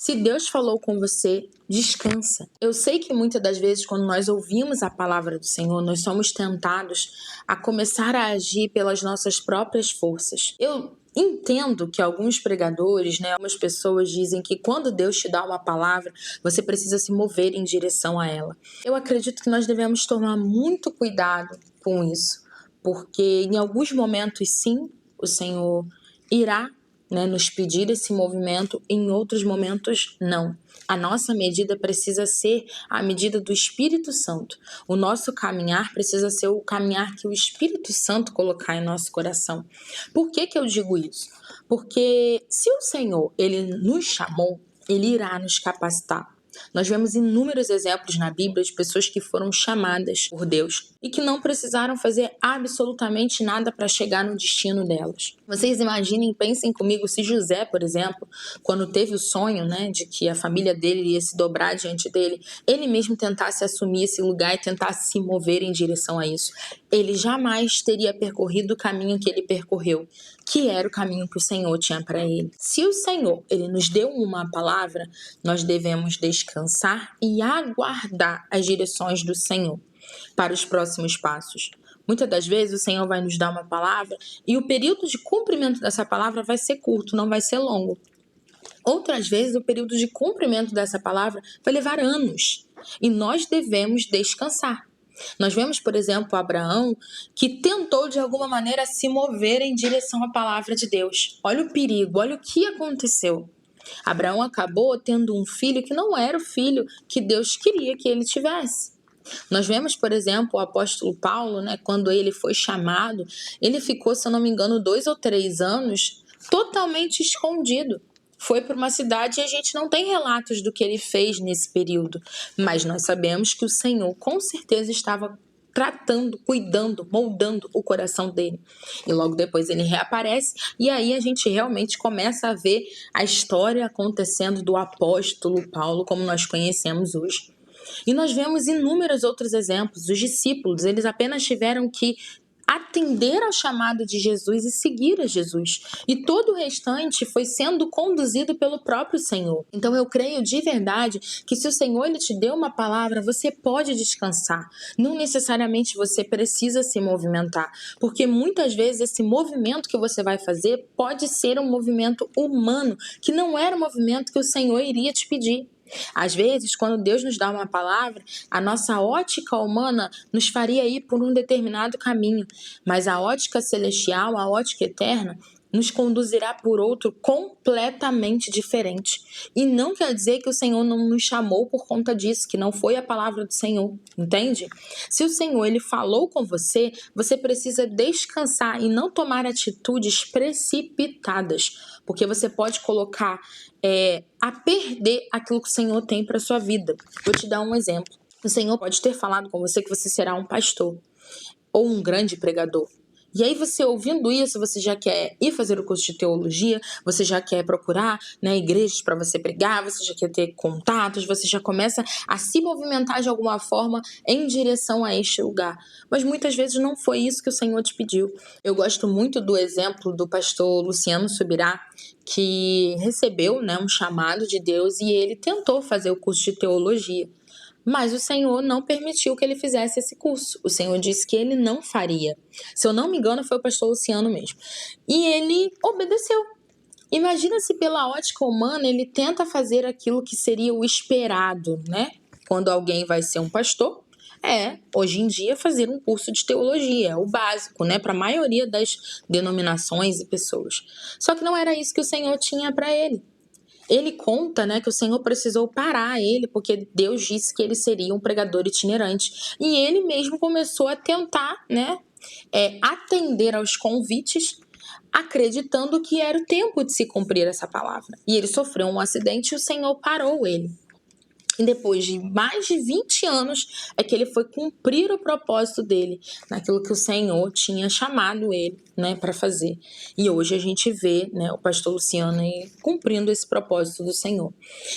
Se Deus falou com você, descansa. Eu sei que muitas das vezes, quando nós ouvimos a palavra do Senhor, nós somos tentados a começar a agir pelas nossas próprias forças. Eu entendo que alguns pregadores, algumas pessoas dizem que quando Deus te dá uma palavra, você precisa se mover em direção a ela. Eu acredito que nós devemos tomar muito cuidado com isso, porque em alguns momentos, sim, o Senhor irá nos pedir esse movimento, em outros momentos não. A nossa medida precisa ser a medida do Espírito Santo. O nosso caminhar precisa ser o caminhar que o Espírito Santo colocar em nosso coração. Por que eu digo isso? Porque se o Senhor, Ele nos chamou, Ele irá nos capacitar. Nós vemos inúmeros exemplos na Bíblia de pessoas que foram chamadas por Deus e que não precisaram fazer absolutamente nada para chegar no destino delas. Vocês imaginem, pensem comigo, se José, por exemplo, quando teve o sonho de que a família dele ia se dobrar diante dele, ele mesmo tentasse assumir esse lugar e tentasse se mover em direção a isso. Ele jamais teria percorrido o caminho que ele percorreu, que era o caminho que o Senhor tinha para ele. Se o Senhor, Ele nos deu uma palavra, nós devemos descansar e aguardar as direções do Senhor para os próximos passos. Muitas das vezes o Senhor vai nos dar uma palavra e o período de cumprimento dessa palavra vai ser curto, não vai ser longo. Outras vezes o período de cumprimento dessa palavra vai levar anos e nós devemos descansar. Nós vemos, por exemplo, Abraão, que tentou de alguma maneira se mover em direção à palavra de Deus. Olha o perigo, olha o que aconteceu. Abraão acabou tendo um filho que não era o filho que Deus queria que ele tivesse. Nós vemos, por exemplo, o apóstolo Paulo, quando ele foi chamado, ele ficou, se eu não me engano, 2 ou 3 anos totalmente escondido. Foi para uma cidade e a gente não tem relatos do que ele fez nesse período, mas nós sabemos que o Senhor com certeza estava tratando, cuidando, moldando o coração dele. E logo depois ele reaparece e aí a gente realmente começa a ver a história acontecendo do apóstolo Paulo como nós conhecemos hoje. E nós vemos inúmeros outros exemplos. Os discípulos, eles apenas tiveram que atender ao chamado de Jesus e seguir a Jesus. E todo o restante foi sendo conduzido pelo próprio Senhor. Então eu creio de verdade que se o Senhor ele te deu uma palavra, você pode descansar. Não necessariamente você precisa se movimentar, porque muitas vezes esse movimento que você vai fazer pode ser um movimento humano, que não era o movimento que o Senhor iria te pedir. Às vezes, quando Deus nos dá uma palavra, a nossa ótica humana nos faria ir por um determinado caminho, mas a ótica celestial, a ótica eterna, nos conduzirá por outro completamente diferente. E não quer dizer que o Senhor não nos chamou por conta disso, que não foi a palavra do Senhor, entende? Se o Senhor ele falou com você, você precisa descansar e não tomar atitudes precipitadas, porque você pode colocar a perder aquilo que o Senhor tem para sua vida. Vou te dar um exemplo. O Senhor pode ter falado com você que você será um pastor ou um grande pregador. E aí você ouvindo isso, você já quer ir fazer o curso de teologia, você já quer procurar igrejas para você pregar, você já quer ter contatos, você já começa a se movimentar de alguma forma em direção a este lugar. Mas muitas vezes não foi isso que o Senhor te pediu. Eu gosto muito do exemplo do pastor Luciano Subirá, que recebeu um chamado de Deus e ele tentou fazer o curso de teologia. Mas o Senhor não permitiu que ele fizesse esse curso. O Senhor disse que ele não faria. Se eu não me engano, foi o pastor Luciano mesmo. E ele obedeceu. Imagina se pela ótica humana ele tenta fazer aquilo que seria o esperado, Quando alguém vai ser um pastor, hoje em dia, fazer um curso de teologia. É o básico, para a maioria das denominações e pessoas. Só que não era isso que o Senhor tinha para ele. Ele conta que o Senhor precisou parar ele, porque Deus disse que ele seria um pregador itinerante. E ele mesmo começou a tentar atender aos convites, acreditando que era o tempo de se cumprir essa palavra. E ele sofreu um acidente e o Senhor parou ele. E depois de mais de 20 anos é que ele foi cumprir o propósito dele, naquilo que o Senhor tinha chamado ele para fazer. E hoje a gente vê o pastor Luciano aí cumprindo esse propósito do Senhor.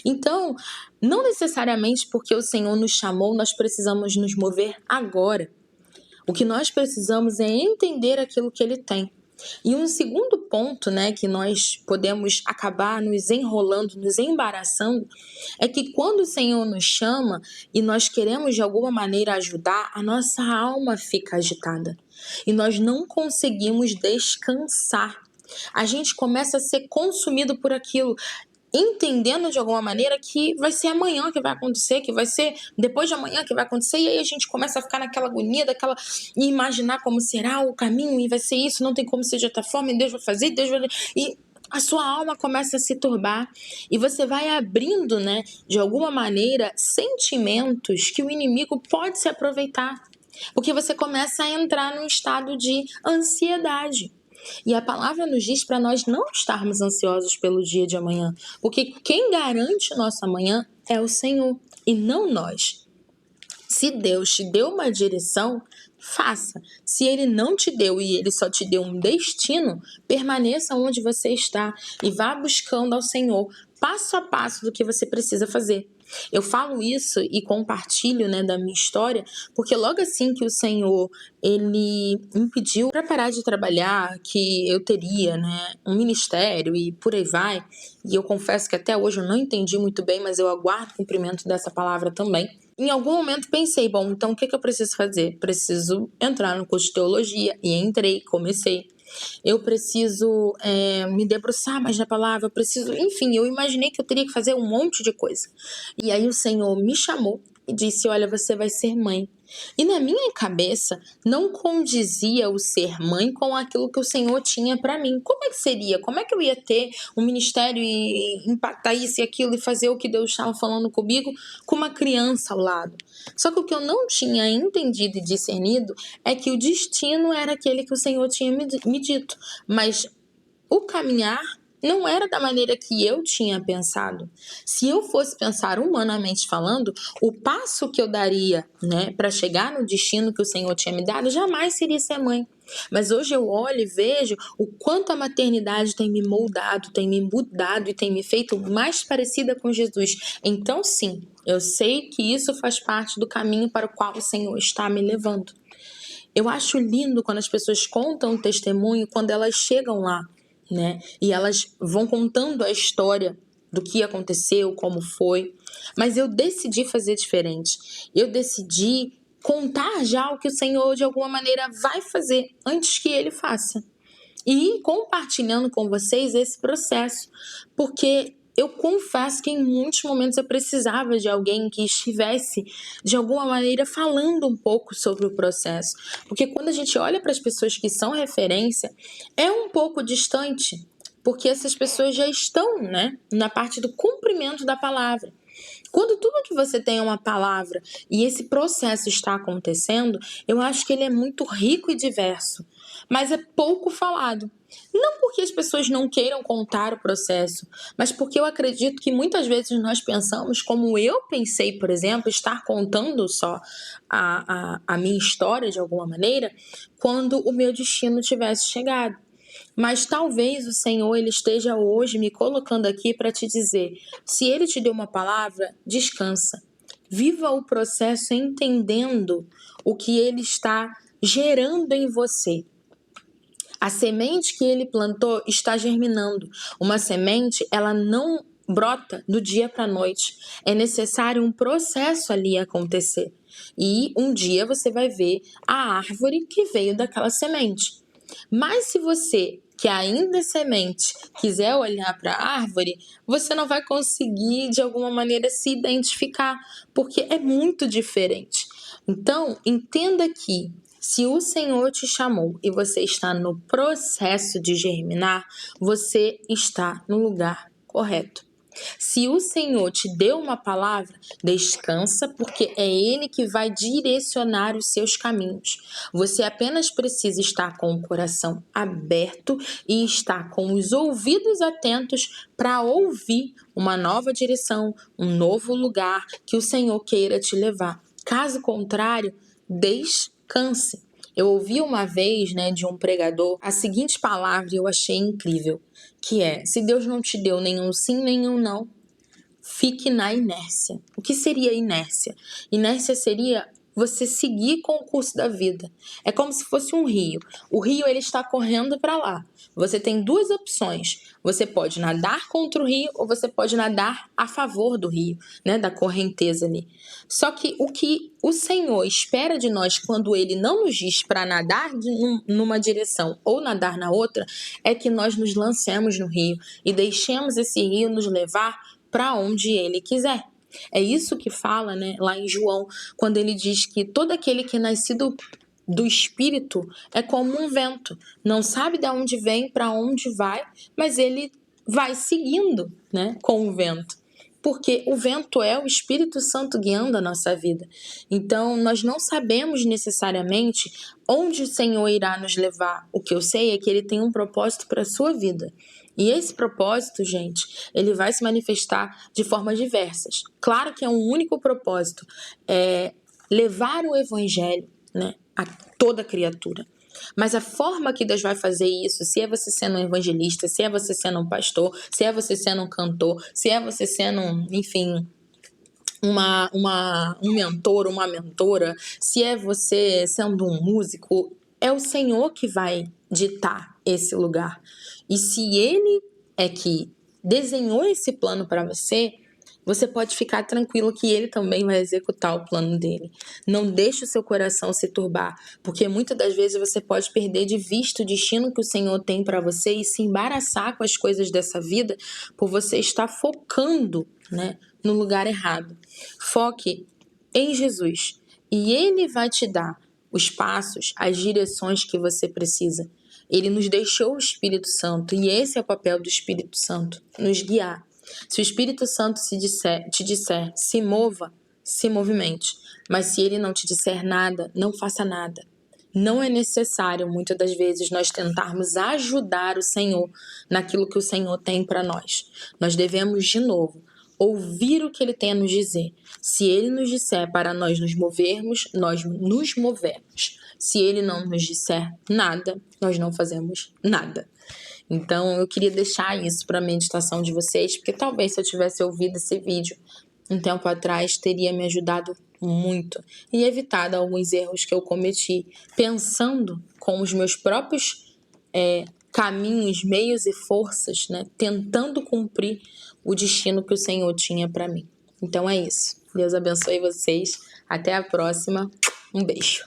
Então, não necessariamente porque o Senhor nos chamou, nós precisamos nos mover agora. O que nós precisamos é entender aquilo que ele tem. E um segundo ponto, né, que nós podemos acabar nos enrolando, nos embaraçando, é que quando o Senhor nos chama e nós queremos de alguma maneira ajudar, a nossa alma fica agitada e nós não conseguimos descansar. A gente começa a ser consumido por aquilo, entendendo de alguma maneira que vai ser amanhã que vai acontecer, que vai ser depois de amanhã que vai acontecer, e aí a gente começa a ficar naquela agonia, e imaginar como será o caminho, e vai ser isso, não tem como ser de outra forma, e Deus vai fazer, Deus vai... E a sua alma começa a se turbar, e você vai abrindo, né, de alguma maneira, sentimentos que o inimigo pode se aproveitar, porque você começa a entrar num estado de ansiedade. E a palavra nos diz para nós não estarmos ansiosos pelo dia de amanhã, porque quem garante o nosso amanhã é o Senhor e não nós. Se Deus te deu uma direção, faça. Se Ele não te deu e Ele só te deu um destino, permaneça onde você está e vá buscando ao Senhor passo a passo do que você precisa fazer. Eu falo isso e compartilho, né, da minha história, porque logo assim que o Senhor ele me pediu para parar de trabalhar, que eu teria, né, um ministério e por aí vai, e eu confesso que até hoje eu não entendi muito bem, mas eu aguardo o cumprimento dessa palavra também. Em algum momento pensei, bom, então o que eu preciso fazer? Preciso entrar no curso de teologia, e entrei, comecei. Eu preciso me debruçar mais na palavra, eu preciso... Enfim, eu imaginei que eu teria que fazer um monte de coisa. E aí o Senhor me chamou e disse, olha, você vai ser mãe. E na minha cabeça não condizia o ser mãe com aquilo que o Senhor tinha para mim. Como é que seria? Como é que eu ia ter um ministério e impactar isso e aquilo e fazer o que Deus estava falando comigo com uma criança ao lado? Só que o que eu não tinha entendido e discernido é que o destino era aquele que o Senhor tinha me dito. Mas o caminhar não era da maneira que eu tinha pensado. Se eu fosse pensar humanamente falando, o passo que eu daria, né, para chegar no destino que o Senhor tinha me dado, jamais seria ser mãe. Mas hoje eu olho e vejo o quanto a maternidade tem me moldado, tem me mudado e tem me feito mais parecida com Jesus. Então, sim, eu sei que isso faz parte do caminho para o qual o Senhor está me levando. Eu acho lindo quando as pessoas contam o testemunho, quando elas chegam lá, né? E elas vão contando a história do que aconteceu, como foi. Mas eu decidi fazer diferente. Eu decidi contar já o que o Senhor, de alguma maneira, vai fazer antes que Ele faça. E ir compartilhando com vocês esse processo. Porque eu confesso que em muitos momentos eu precisava de alguém que estivesse, de alguma maneira, falando um pouco sobre o processo. Porque quando a gente olha para as pessoas que são referência, é um pouco distante, porque essas pessoas já estão, né, na parte do cumprimento da palavra. Quando tudo que você tem é uma palavra e esse processo está acontecendo, eu acho que ele é muito rico e diverso, mas é pouco falado. Não porque as pessoas não queiram contar o processo, mas porque eu acredito que muitas vezes nós pensamos, como eu pensei, por exemplo, estar contando só a minha história de alguma maneira, quando o meu destino tivesse chegado. Mas talvez o Senhor ele esteja hoje me colocando aqui para te dizer, se Ele te deu uma palavra, descansa. Viva o processo entendendo o que Ele está gerando em você. A semente que Ele plantou está germinando. Uma semente, ela não brota do dia para a noite. É necessário um processo ali acontecer. E um dia você vai ver a árvore que veio daquela semente. Mas se você, que ainda é semente, quiser olhar para a árvore, você não vai conseguir, de alguma maneira, se identificar, porque é muito diferente. Então, entenda que se o Senhor te chamou e você está no processo de germinar, você está no lugar correto. Se o Senhor te deu uma palavra, descansa, porque é Ele que vai direcionar os seus caminhos. Você apenas precisa estar com o coração aberto e estar com os ouvidos atentos para ouvir uma nova direção, um novo lugar que o Senhor queira te levar. Caso contrário, descanse. Eu ouvi uma vez, né, de um pregador a seguinte palavra e eu achei incrível, que é, se Deus não te deu nenhum sim, nenhum não, fique na inércia. O que seria inércia? Inércia seria você seguir com o curso da vida. É como se fosse um rio. O rio ele está correndo para lá. Você tem duas opções. Você pode nadar contra o rio ou você pode nadar a favor do rio, né, da correnteza ali. Só que o Senhor espera de nós quando ele não nos diz para nadar numa direção ou nadar na outra, é que nós nos lancemos no rio e deixemos esse rio nos levar para onde ele quiser. É isso que fala, né, lá em João, quando ele diz que todo aquele que é nascido do Espírito é como um vento. Não sabe de onde vem, para onde vai, mas ele vai seguindo, né, com o vento. Porque o vento é o Espírito Santo guiando a nossa vida. Então, nós não sabemos necessariamente onde o Senhor irá nos levar. O que eu sei é que ele tem um propósito para a sua vida. E esse propósito, gente, ele vai se manifestar de formas diversas. Claro que é um único propósito, é levar o evangelho, né, a toda criatura. Mas a forma que Deus vai fazer isso, se é você sendo um evangelista, se é você sendo um pastor, se é você sendo um cantor, se é você sendo, enfim, um mentor, uma mentora, se é você sendo um músico, é o Senhor que vai ditar esse lugar. E se Ele é que desenhou esse plano para você, você pode ficar tranquilo que ele também vai executar o plano dele. Não deixe o seu coração se turbar, porque muitas das vezes você pode perder de vista o destino que o Senhor tem para você e se embaraçar com as coisas dessa vida por você estar focando, né, no lugar errado. Foque em Jesus e Ele vai te dar os passos, as direções que você precisa. Ele nos deixou o Espírito Santo e esse é o papel do Espírito Santo, nos guiar. Se o Espírito Santo te disser, se mova, se movimente. Mas se ele não te disser nada, não faça nada. Não é necessário, muitas das vezes, nós tentarmos ajudar o Senhor naquilo que o Senhor tem para nós. Nós devemos, de novo, ouvir o que ele tem a nos dizer. Se ele nos disser para nós nos movermos, nós nos movemos. Se ele não nos disser nada, nós não fazemos nada. Então, eu queria deixar isso para a meditação de vocês, porque talvez se eu tivesse ouvido esse vídeo um tempo atrás, teria me ajudado muito e evitado alguns erros que eu cometi, pensando com os meus próprios caminhos, meios e forças, né, tentando cumprir o destino que o Senhor tinha para mim. Então é isso. Deus abençoe vocês. Até a próxima. Um beijo.